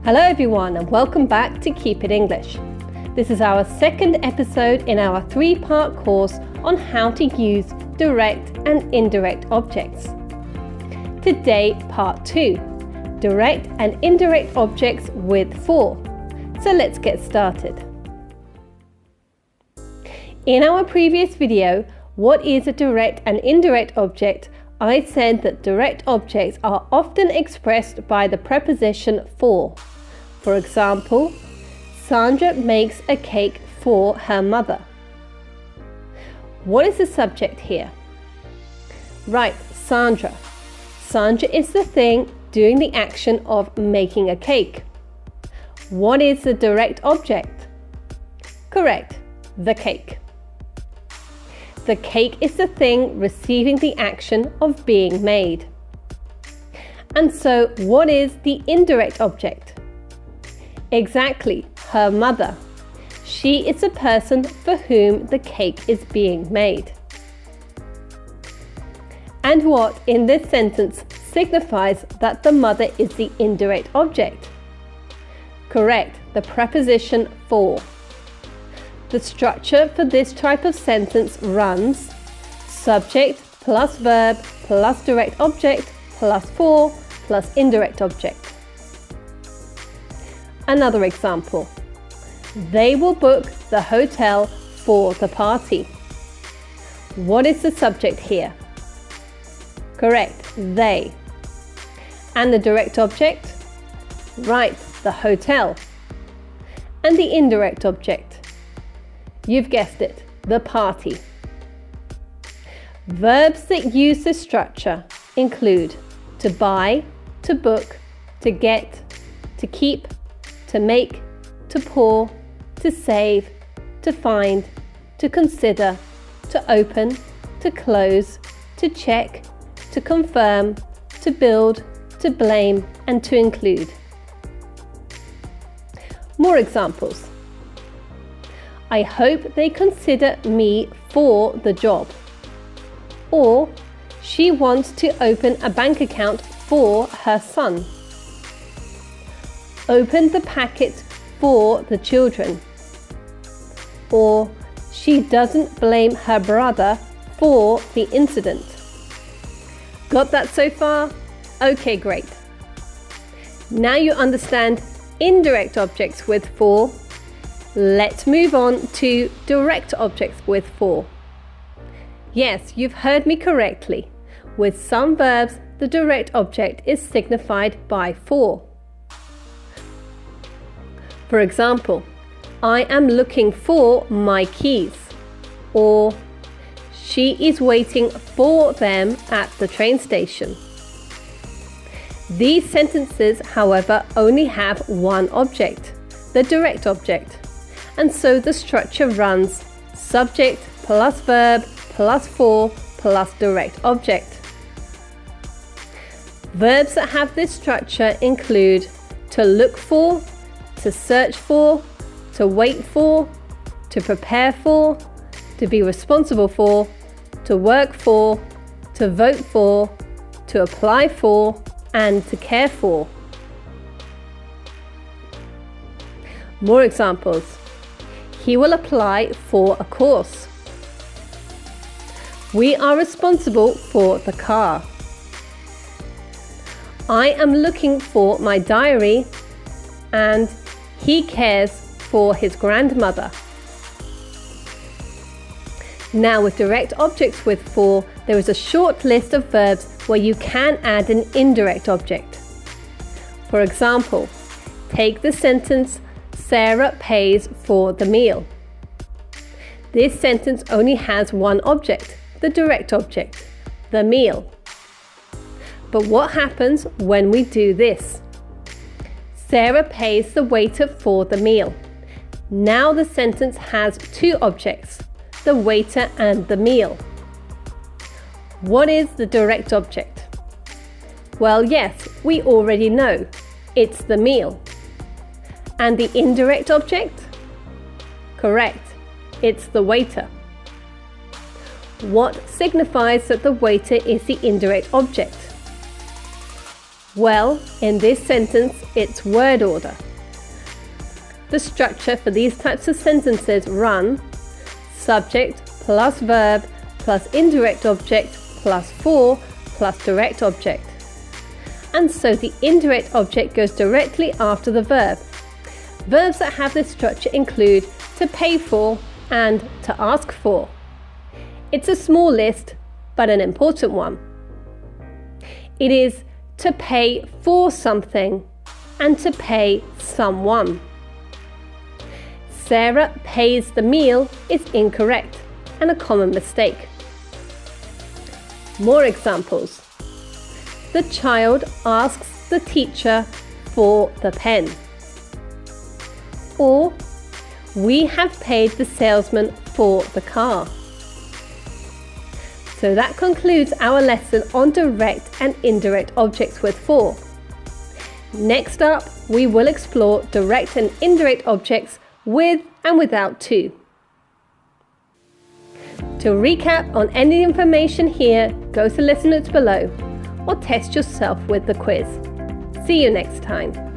Hello everyone and welcome back to Keep It English. This is our second episode in our 3-part course on how to use direct and indirect objects. Today, part 2, direct and indirect objects with for. So let's get started. In our previous video, what is a direct and indirect object? I said that direct objects are often expressed by the preposition for. For example, Sandra makes a cake for her mother. What is the subject here? Right, Sandra. Sandra is the thing doing the action of making a cake. What is the direct object? Correct, the cake. The cake is the thing receiving the action of being made. And so, what is the indirect object? Exactly, her mother. She is the person for whom the cake is being made. And what in this sentence signifies that the mother is the indirect object? Correct, the preposition for. The structure for this type of sentence runs subject plus verb plus direct object plus for plus indirect object. Another example. They will book the hotel for the party. What is the subject here? Correct, they. And the direct object? Right, the hotel. And the indirect object? You've guessed it, the party. Verbs that use this structure include to buy, to book, to get, to keep, to make, to pour, to save, to find, to consider, to open, to close, to check, to confirm, to build, to blame, and to include. More examples. I hope they consider me for the job. Or, she wants to open a bank account for her son. Open the packet for the children. Or, she doesn't blame her brother for the incident. Got that so far? Okay, great. Now you understand indirect objects with for. Let's move on to direct objects with for. Yes, you've heard me correctly. With some verbs, the direct object is signified by for. For example, I am looking for my keys. Or, she is waiting for them at the train station. These sentences, however, only have one object, the direct object. And so the structure runs subject plus verb plus for plus direct object. Verbs that have this structure include to look for, to search for, to wait for, to prepare for, to be responsible for, to work for, to vote for, to apply for, and to care for. More examples. He will apply for a course. We are responsible for the car. I am looking for my diary, and he cares for his grandmother. Now with direct objects with for, there is a short list of verbs where you can add an indirect object. For example, take the sentence, Sarah pays for the meal. This sentence only has one object, the direct object, the meal. But what happens when we do this? Sarah pays the waiter for the meal. Now the sentence has two objects, the waiter and the meal. What is the direct object? Well, yes, we already know. It's the meal. And the indirect object? Correct, it's the waiter. What signifies that the waiter is the indirect object? Well, in this sentence, it's word order. The structure for these types of sentences run subject plus verb plus indirect object plus for plus direct object. And so the indirect object goes directly after the verb. Verbs that have this structure include to pay for and to ask for. It's a small list, but an important one. It is to pay for something and to pay someone. Sarah pays the meal is incorrect and a common mistake. More examples. The child asks the teacher for the pen. Or, we have paid the salesman for the car. So that concludes our lesson on direct and indirect objects with for. Next up, we will explore direct and indirect objects with and without to. To recap on any information here, go to lesson notes below or test yourself with the quiz. See you next time.